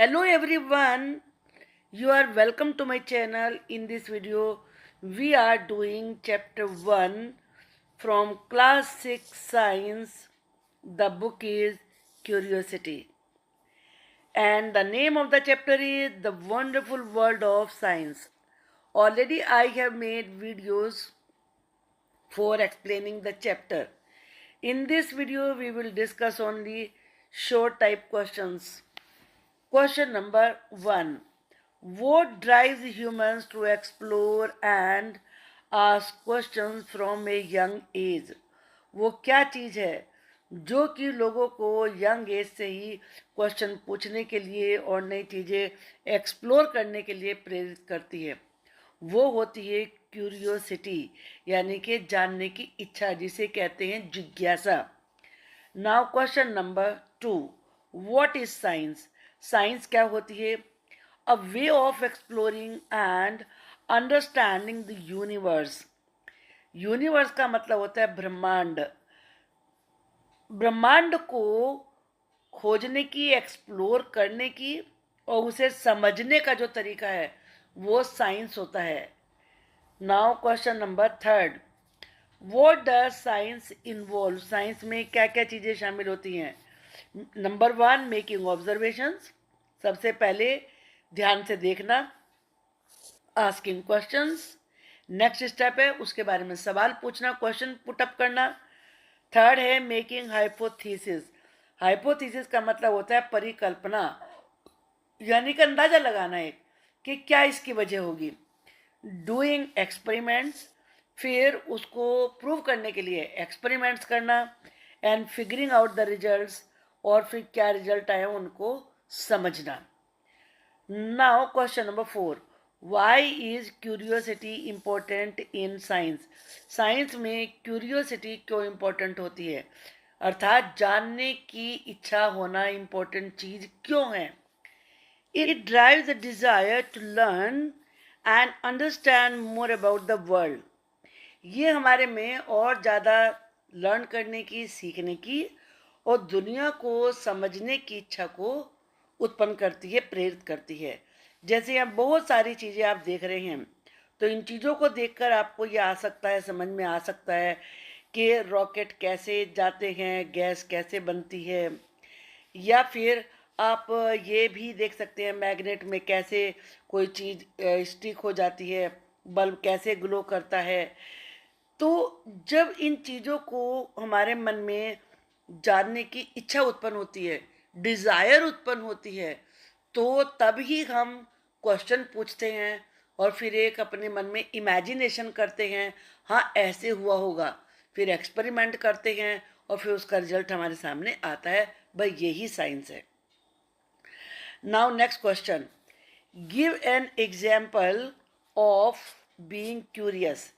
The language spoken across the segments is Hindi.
Hello everyone, you are welcome to my channel. In this video, we are doing chapter 1 from class 6 science. The book is Curiosity. And the name of the chapter is The Wonderful World of Science. Already I have made videos for explaining the chapter. In this video, we will discuss only short type questions. Question number 1. What drives humans to explore and ask questions from a young age? वो क्या चीज़ है जो कि लोगों को यंग एज से ही क्वेश्चन पूछने के लिए और नई चीज़ें एक्सप्लोर करने के लिए प्रेरित करती है? वो होती है क्यूरियोसिटी, यानी कि जानने की इच्छा, जिसे कहते हैं जिज्ञासा. Now question number 2. What is science? Science क्या होती है? A way of exploring and understanding the universe. Universe का मतलब होता है ब्रह्मांड. ब्रह्मांड को खोजने की, एक्सप्लोर करने की और उसे समझने का जो तरीका है वो साइंस होता है. Now question number 3. What does science involve? Science में क्या क्या चीज़ें शामिल होती हैं? Number 1, making observations. सबसे पहले ध्यान से देखना. Asking questions. नेक्स्ट स्टेप है उसके बारे में सवाल पूछना, क्वेश्चन पुटअप करना. थर्ड है मेकिंग हाइपोथेसिस. हाइपोथेसिस का मतलब होता है परिकल्पना, यानी कि अंदाजा लगाना एक कि क्या इसकी वजह होगी. डूइंग एक्सपेरिमेंट्स, फिर उसको प्रूव करने के लिए एक्सपेरिमेंट्स करना. And figuring out the results, और फिर क्या रिजल्ट आए उनको समझना. Now question number 4. Why is curiosity important in science? Science में क्यूरियोसिटी क्यों इम्पोर्टेंट होती है, अर्थात जानने की इच्छा होना इम्पोर्टेंट चीज क्यों है? It drives the desire to learn and understand more about the world. ये हमारे में और ज़्यादा लर्न करने की, सीखने की और दुनिया को समझने की इच्छा को उत्पन्न करती है, प्रेरित करती है. जैसे यहाँ बहुत सारी चीज़ें आप देख रहे हैं, तो इन चीज़ों को देखकर आपको ये आ सकता है, समझ में आ सकता है कि रॉकेट कैसे जाते हैं, गैस कैसे बनती है, या फिर आप ये भी देख सकते हैं मैग्नेट में कैसे कोई चीज़ स्टिक हो जाती है, बल्ब कैसे ग्लो करता है. तो जब इन चीज़ों को हमारे मन में जानने की इच्छा उत्पन्न होती है, डिज़ायर उत्पन्न होती है, तो तभी हम क्वेश्चन पूछते हैं और फिर एक अपने मन में इमेजिनेशन करते हैं, हाँ ऐसे हुआ होगा. फिर एक्सपेरिमेंट करते हैं और फिर उसका रिजल्ट हमारे सामने आता है. भाई यही साइंस है. Now next question. Give an example of being curious.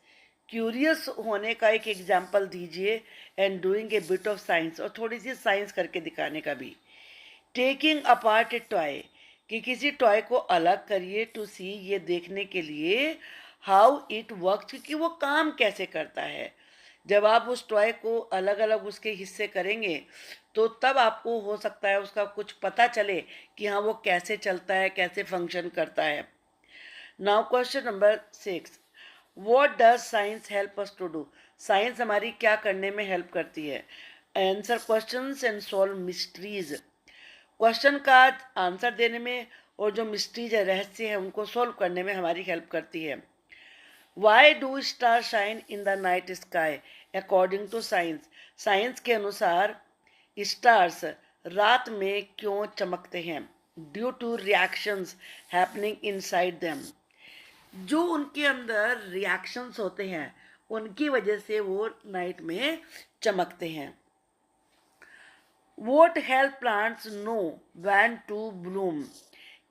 Curious होने का एक एग्जाम्पल दीजिए. And doing a bit of science, और थोड़ी सी साइंस करके दिखाने का भी. टेकिंग अपार्ट ए टॉय, कि किसी टॉय को अलग करिए, टू सी, ये देखने के लिए हाउ इट वर्क, कि वो काम कैसे करता है. जब आप उस टॉय को अलग अलग उसके हिस्से करेंगे तो तब आपको हो सकता है उसका कुछ पता चले कि हाँ वो कैसे चलता है, कैसे फंक्शन करता है. Now question number 6. What does science help us to do? Science हमारी क्या करने में हेल्प करती है? Answer questions and solve mysteries. Question का आंसर देने में और जो मिस्ट्रीज है, रहस्य है, उनको सॉल्व करने में हमारी हेल्प करती है. Why do star shine in the night sky? According to science, science के अनुसार स्टार्स रात में क्यों चमकते हैं? Due to reactions happening inside them. जो उनके अंदर रिएक्शंस होते हैं उनकी वजह से वो नाइट में चमकते हैं. What help plants know when to bloom?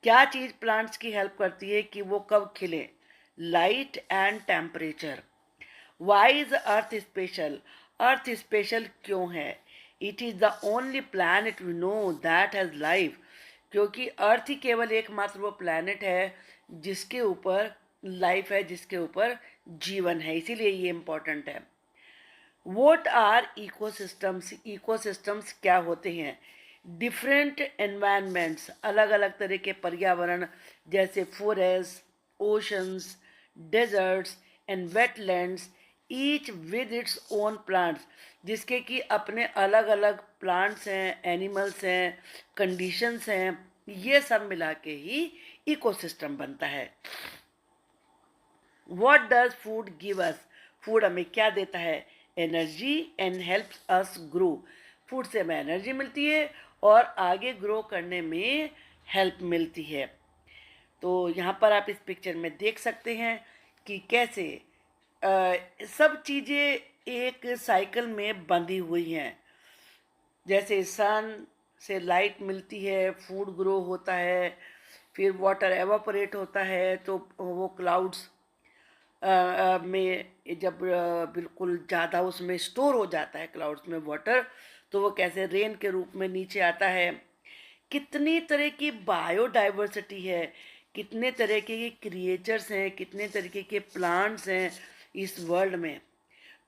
क्या चीज प्लांट्स की हेल्प करती है कि वो कब खिले? Light and temperature. Why is earth special? Earth special क्यों है? It is the only planet we know that has life. क्योंकि अर्थ ही केवल एकमात्र वो प्लैनेट है जिसके ऊपर लाइफ है, जिसके ऊपर जीवन है, इसीलिए ये इम्पोर्टेंट है. Vote are ecosystems? इकोसिस्टम्स क्या होते हैं? डिफरेंट एनवायरनमेंट्स, अलग अलग तरह के पर्यावरण, जैसे forest, oceans, deserts and wetlands, each with its own plants, जिसके कि अपने अलग अलग प्लांट्स हैं, एनिमल्स हैं, कंडीशंस हैं, ये सब मिला के ही इकोसिस्टम बनता है। What does food give us? Food हमें क्या देता है? Energy and helps us grow. Food से हमें एनर्जी मिलती है और आगे ग्रो करने में हेल्प मिलती है। तो यहाँ पर आप इस पिक्चर में देख सकते हैं कि कैसे सब चीज़ें एक साइकिल में बंधी हुई हैं। जैसे सन से लाइट मिलती है, फूड ग्रो होता है, फिर वाटर एवापोरेट होता है तो वो क्लाउड्स में जब बिल्कुल ज़्यादा उसमें स्टोर हो जाता है क्लाउड्स में वाटर, तो वो कैसे रेन के रूप में नीचे आता है। कितनी तरह की बायोडाइवर्सिटी है, कितने तरह के क्रिएचर्स हैं, कितने तरीके के प्लांट्स हैं इस वर्ल्ड में।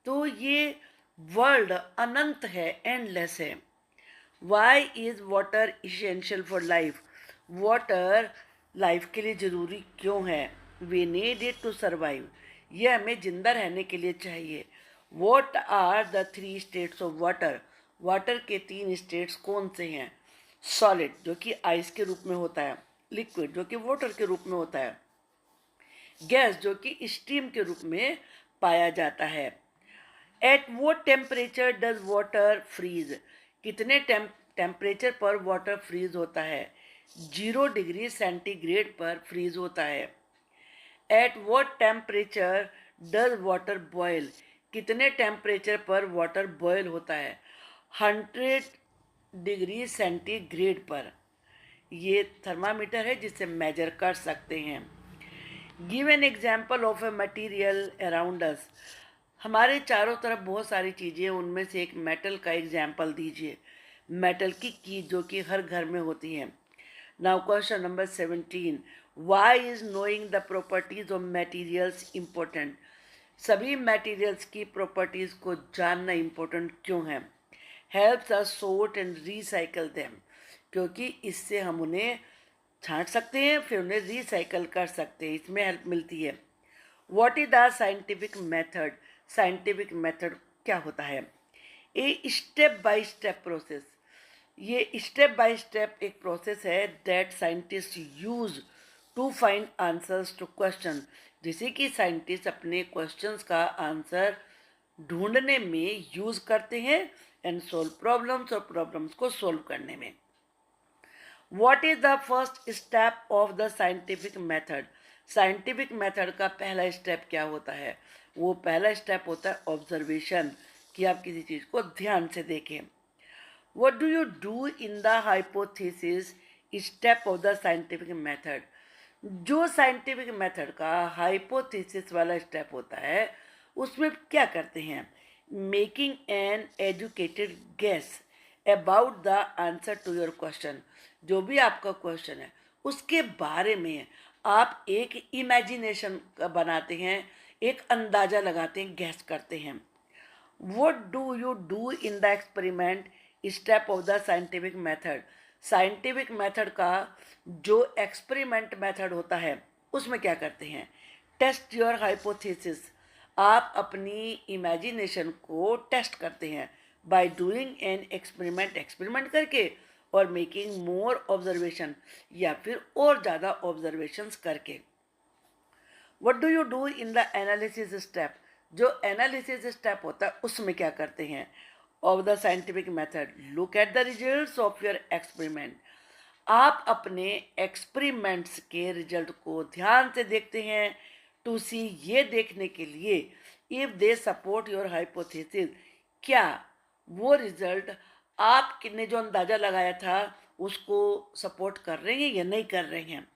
तो ये वर्ल्ड अनंत है, एंडलेस है। Why is water essential for life? Water life के लिए ज़रूरी क्यों है? We need it to survive. ये हमें जिंदा रहने के लिए चाहिए। What are the 3 states of water? Water के 3 स्टेट्स कौन से हैं? सॉलिड, जो कि आइस के रूप में होता है, लिक्विड, जो कि वाटर के रूप में होता है, गैस, जो कि स्टीम के रूप में पाया जाता है। At what temperature does water freeze? कितने टेम्परेचर पर वाटर फ्रीज होता है? 0 डिग्री सेंटीग्रेड पर फ्रीज होता है। At what temperature does water boil? कितने टेम्परेचर पर वाटर बॉयल होता है? 100 डिग्री सेंटीग्रेड पर। ये थर्मामीटर है जिससे मेजर कर सकते हैं। Give an example of A material around us? हमारे चारों तरफ बहुत सारी चीज़ें, उनमें से एक मेटल का एग्जाम्पल दीजिए। मेटल की जो कि हर घर में होती हैं। Now question number 17, why is knowing the properties of materials important? सभी मटेरियल्स की प्रॉपर्टीज को जानना इम्पोर्टेंट क्यों है? Helps us sort and recycle them, क्योंकि इससे हम उन्हें छांट सकते हैं, फिर उन्हें रिसाइकल कर सकते हैं, इसमें हेल्प मिलती है। What is the scientific method? Scientific method क्या होता है? A step by step process. ये स्टेप बाय स्टेप एक प्रोसेस है that scientist use to find answers to question, जिसे कि साइंटिस्ट अपने क्वेश्चंस का आंसर ढूंढने में यूज करते हैं एंड सोल्व प्रॉब्लम्स, और प्रॉब्लम्स को सोल्व करने में। What is the first step of the scientific method? Scientific method का पहला स्टेप क्या होता है? वो पहला स्टेप होता है ऑब्जर्वेशन, कि आप किसी चीज़ को ध्यान से देखें। What do you do in the hypothesis step of the scientific method? जो साइंटिफिक मेथड का हाइपोथेसिस वाला स्टेप होता है, उसमें क्या करते हैं? Making an educated guess about the answer to your question. जो भी आपका क्वेश्चन है उसके बारे में आप एक इमेजिनेशन बनाते हैं, एक अंदाज़ा लगाते हैं, गैस करते हैं। What do you do in the experiment step of the scientific method? Scientific method का जो एक्सपेरिमेंट मेथड होता है उसमें क्या करते हैं? Test your hypothesis. आप अपनी इमेजिनेशन को टेस्ट करते हैं by doing an experiment, experiment करके, और मेकिंग मोर ऑब्जर्वेशन, या फिर और ज़्यादा ऑब्जर्वेशंस करके। What do you do in the analysis step? जो एनालिसिस स्टेप होता है उसमें क्या करते हैं? Of the scientific method, look at the results of your experiment. आप अपने एक्सपेरिमेंट्स के रिजल्ट को ध्यान से देखते हैं, टू सी, ये देखने के लिए, if they support your hypothesis, क्या वो रिजल्ट आपने जो अंदाज़ा लगाया था उसको सपोर्ट कर रहे हैं या नहीं कर रहे हैं।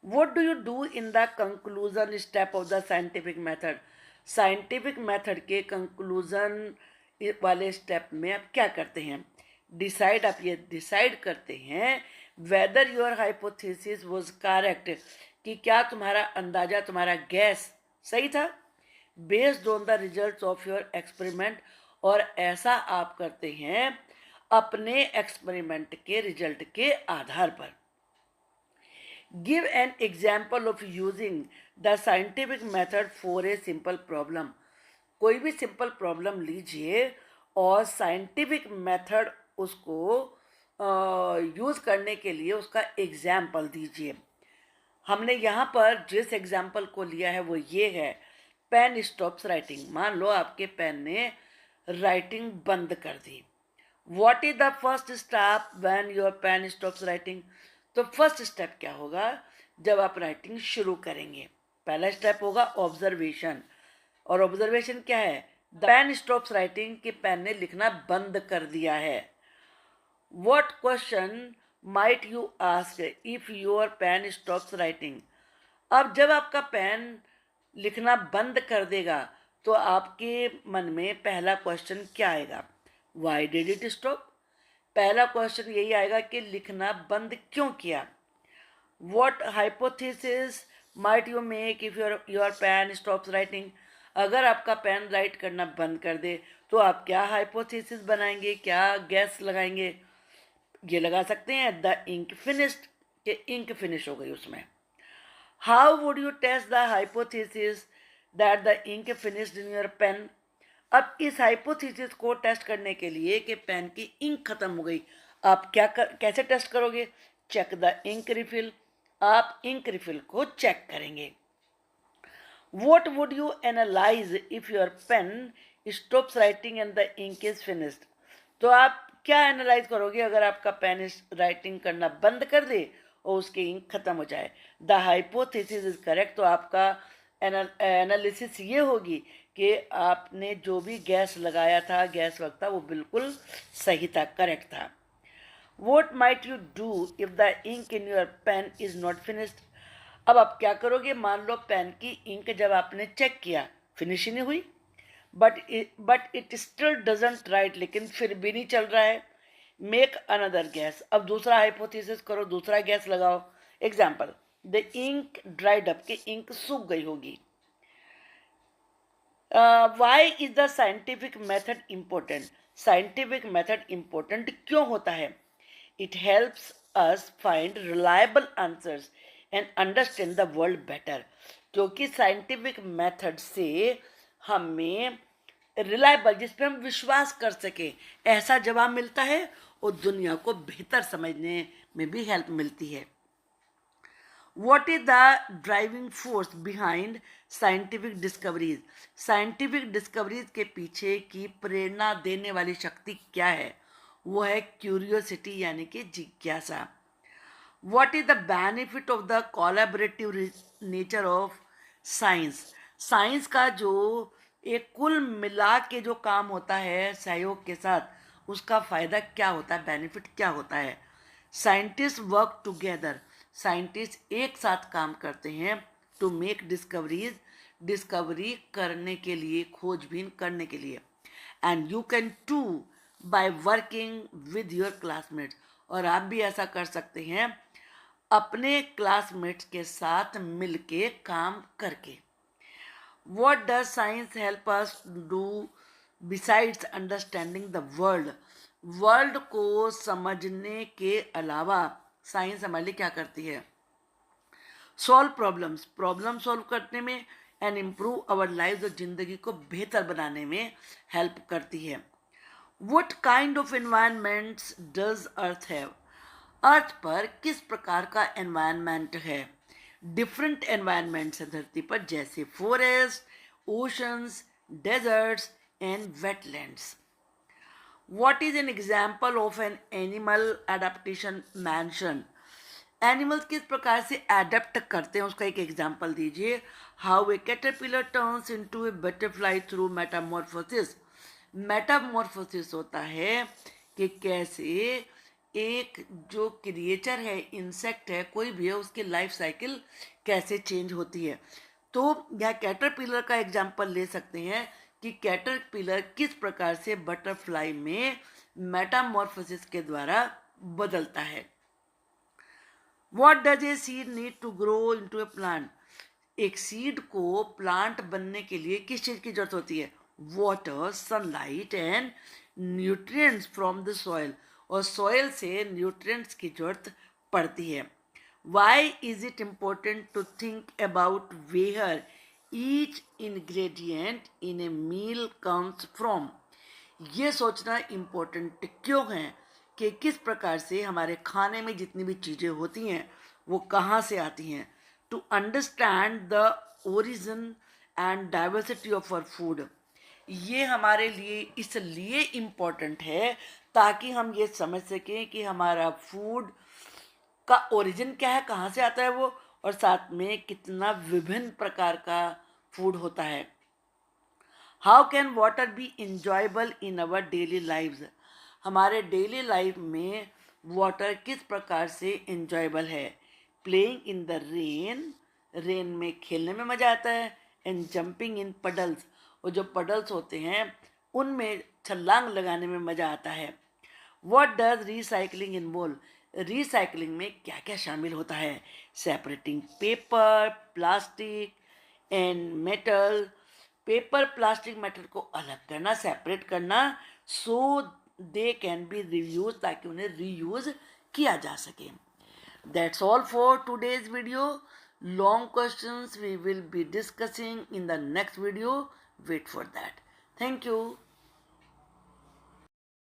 What do you do in the conclusion step of the scientific method? Scientific method के कंक्लूजन वाले स्टेप में आप क्या करते हैं? डिसाइड, आप ये डिसाइड करते हैं whether your hypothesis was correct, कि क्या तुम्हारा अंदाजा, तुम्हारा गैस सही था, based on the results of your experiment. और ऐसा आप करते हैं अपने एक्सपेरिमेंट के रिजल्ट के आधार पर। Give an example of using the scientific method for a simple problem. कोई भी सिंपल प्रॉब्लम लीजिए और साइंटिफिक मेथड उसको यूज़ करने के लिए उसका एग्जाम्पल दीजिए। हमने यहाँ पर जिस एग्जाम्पल को लिया है वो ये है, पेन स्टॉप्स राइटिंग। मान लो आपके पेन ने राइटिंग बंद कर दी। What is the first step when your pen stops writing? तो फर्स्ट स्टेप क्या होगा जब आप राइटिंग शुरू करेंगे? पहला स्टेप होगा ऑब्जर्वेशन। और ऑब्जर्वेशन क्या है? द पेन स्टॉप्स राइटिंग, कि पेन ने लिखना बंद कर दिया है। What question might you ask if your pen stops writing? अब जब आपका पेन लिखना बंद कर देगा तो आपके मन में पहला क्वेश्चन क्या आएगा? Why did it stop? पहला क्वेश्चन यही आएगा कि लिखना बंद क्यों किया। What hypothesis might you make if your pen stops writing? अगर आपका पेन राइट करना बंद कर दे तो आप क्या हाइपोथेसिस बनाएंगे, क्या गैस लगाएंगे? ये लगा सकते हैं द इंक फिनिश्ड, कि इंक फिनिश हो गई उसमें। How would you test the hypothesis that the ink finished in your pen? अब इस हाइपोथेसिस को टेस्ट करने के लिए कि पेन की इंक खत्म हो गई, आप कैसे टेस्ट करोगे? Check the ink refill. आप इंक रिफिल को चेक करेंगे। What would you analyze if your pen stops writing and the ink is finished? तो आप क्या एनालाइज करोगे अगर आपका पेन राइटिंग करना बंद कर दे और उसकी इंक खत्म हो जाए? The hypothesis is correct. तो आपका एनालिसिस ये होगी कि आपने जो भी गैस लगाया था, गैस वक्त था, वो बिल्कुल सही था, करेक्ट था। What might you do if the ink in your pen is not finished? अब आप क्या करोगे? मान लो पेन की इंक जब आपने चेक किया फिनिश ही नहीं हुई, but it still doesn't write, लेकिन फिर भी नहीं चल रहा है। Make another guess. अब दूसरा हाइपोथेसिस करो, दूसरा गैस लगाओ। Example, the ink dried up, कि इंक सूख गई होगी। Why is the scientific method important? Scientific method important क्यों होता है? It helps us find reliable answers and understand the world better. क्योंकि साइंटिफिक मेथड से हमें रिलायबल, जिस पे हम विश्वास कर सके, ऐसा जवाब मिलता है और दुनिया को बेहतर समझने में भी हेल्प मिलती है। What is the driving force behind scientific discoveries? Scientific discoveries के पीछे की प्रेरणा देने वाली शक्ति क्या है? वो है क्यूरियोसिटी, यानी कि जिज्ञासा। What is the benefit of the collaborative nature of science? Science का जो एक कुल मिला के जो काम होता है सहयोग के साथ, उसका फायदा क्या होता है, बेनिफिट क्या होता है? साइंटिस्ट वर्क टुगेदर, साइंटिस्ट एक साथ काम करते हैं टू मेक डिस्कवरीज, डिस्कवरी करने के लिए, खोजबीन करने के लिए। And you can too by working with your classmates, और आप भी ऐसा कर सकते हैं अपने क्लासमेट्स के साथ मिलके काम करके। What does science help us do besides understanding the world? World को समझने के अलावा साइंस हमारे लिए क्या करती है? सॉल्व प्रॉब्लम्स, प्रॉब्लम सॉल्व करने में, एंड इम्प्रूव आवर लाइफ, और जिंदगी को बेहतर बनाने में हेल्प करती है। What kind of environments does Earth have? Earth पर किस प्रकार का एनवायरनमेंट है? डिफरेंट एनवायरनमेंट्स है धरती पर, जैसे forest, oceans, deserts and wetlands. What is an example of an animal adaptation mentioned? Animals किस प्रकार से एडेप्ट करते हैं उसका एक एग्जाम्पल दीजिए। How a caterpillar turns into A butterfly through Metamorphosis. Metamorphosis होता है कि कैसे एक जो क्रिएचर है, इंसेक्ट है, कोई भी है, उसकी लाइफ साइकिल कैसे चेंज होती है। तो यह कैटरपिलर का एग्जाम्पल ले सकते हैं कि कैटरपिलर किस प्रकार से बटरफ्लाई में मेटामॉर्फोसिस के द्वारा बदलता है। What does a seed need to grow into a plant? एक सीड को प्लांट बनने के लिए किस चीज की जरूरत होती है? Water, sunlight and nutrients from the soil, और सॉइल से न्यूट्रिएंट्स की जरूरत पड़ती है. Why is it important to think about where each ingredient in a meal comes from. ये सोचना इम्पोर्टेंट क्यों है कि किस प्रकार से हमारे खाने में जितनी भी चीज़ें होती हैं वो कहाँ से आती हैं. To understand the origin and diversity of our food, ये हमारे लिए इसलिए इम्पोर्टेंट है ताकि हम ये समझ सकें कि हमारा फूड का ओरिजिन क्या है, कहाँ से आता है वो, और साथ में कितना विभिन्न प्रकार का फूड होता है. How can water be enjoyable in our daily lives, हमारे डेली लाइफ में वाटर किस प्रकार से इंजॉयबल है. Playing in the rain, rain में खेलने में मज़ा आता है. एंड जंपिंग इन पडल्स, और जो पडल्स होते हैं उनमें छलांग लगाने में मज़ा आता है. What does recycling involve, recycling में क्या क्या शामिल होता है. Separating paper, plastic and metal, paper plastic metal को अलग करना, सेपरेट करना, सो दे कैन बी रीयूज, ताकि उन्हें रीयूज किया जा सके. That's all for today's video. Long questions we will be discussing in the next video. Wait for that. Thank you.